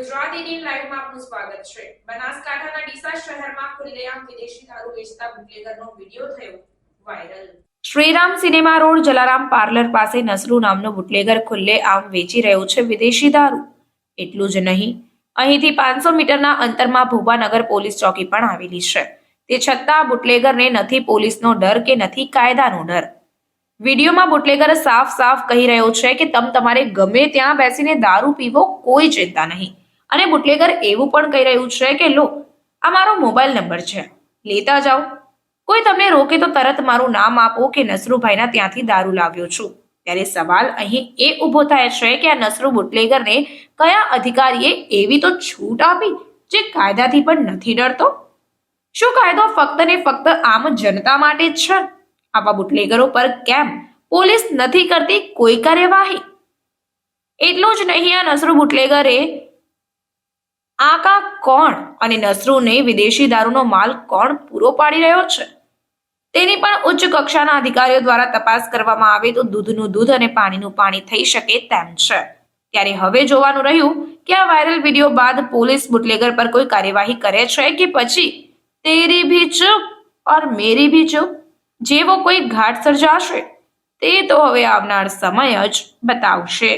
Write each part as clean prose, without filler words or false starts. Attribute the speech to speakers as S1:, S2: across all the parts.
S1: ગુજરાત 18 લાઈવમાં આપનું સ્વાગત છે। બનાસકાંઠાના ડીસા શહેરમાં ખુલ્લેઆમ વિદેશી દારૂ વેચતા બુટલેગરનો વિડિયો થયો viral. Shriram cinema road Jalaram parlour પાસે નસરુ નામનો બુટલેગર ખુલ્લેઆમ વેચી રહ્યો છે વિદેશી દારૂ। એટલું જ નહીં, અહીંથી 500 મીટરના અંતરમાં ભૂપાનગર પોલીસ ચોકી પણ આવેલી છે। તે છતાં બુટલેગરને નથી પોલીસનો ડર કે નથી કાયદાનો ડર। વિડીયોમાં બુટલેગર સાફ કહી રહ્યો છે કે તમારે ગમે ત્યાં બેસીને દારૂ પીવો, કોઈ ચિંતા નહીં। અને બુટલેગર એવું પણ કહી રહ્યું છે કે લો, આ મારો મોબાઈલ નંબર છે, લેતા જાઓ। કોઈ તમને રોકે તો તરત મારું નામ આપો કે નસરુભાઈના ત્યાંથી દારૂ લાવ્યો છું। ત્યારે સવાલ અહીં એ ઊભો થાય છે કે આ નસરુ બુટલેગરને કયા અધિકારીએ એવી તો છૂટ આપી જે કાયદાથી પણ નથી ડરતો? શું કાયદો ફક્ત ને ફક્ત આમ જનતા માટે જ છે? આવા બુટલેગરો પર કેમ પોલીસ નથી કરતી કોઈ કાર્યવાહી? એટલું જ નહીં, આ નસરુ બુટલેગરે આકા કોણ અને નસરુને વિદેશી દારૂનો માલ કોણ પૂરો પાડી રહ્યો છે તેની પણ ઉચ્ચ કક્ષાના અધિકારીઓ દ્વારા તપાસ કરવામાં આવે તો દૂધનું દૂધ અને પાણીનું પાણી થઈ શકે તેમ છે। ત્યારે હવે જોવાનું રહ્યું કે આ વાયરલ વિડીયો બાદ પોલીસ બુટલેગર પર કોઈ કાર્યવાહી કરે છે કે પછી તેરી ભી ચૂપ ઓર મેરી ભી ચૂપ જેવો કોઈ ઘાટ સર્જાશે તે તો હવે આવનાર સમય જ બતાવશે।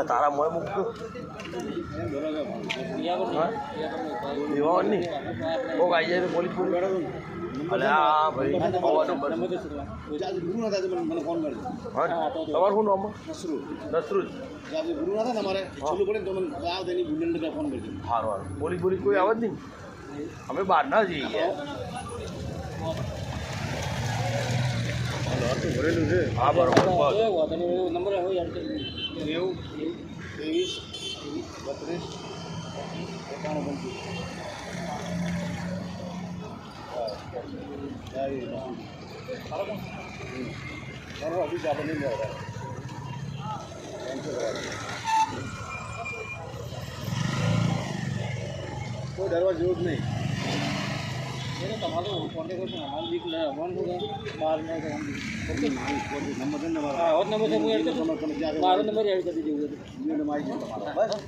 S2: તારા મોય મૂકતું નહીં બહુ આવી જાય પોલીસ અલે હા ભાઈ તમારું શું નામ? નસરુજ ગુરુ ના તમારે ફોન કરજો। સારું પોલીસ કોઈ આવે જ નહીં, અમે બહાર ના જઈએ। ભરેલું છે હા બરોબર નંબર હોય 23 32 કોઈ ડરવા જેવું જ નહીં। તમારું કોન્ટેક્ટ કરશો ને અમારું બીક બહાર નંબર મારો નંબર એડ કરી મારો નંબર એડ કરી દીધો।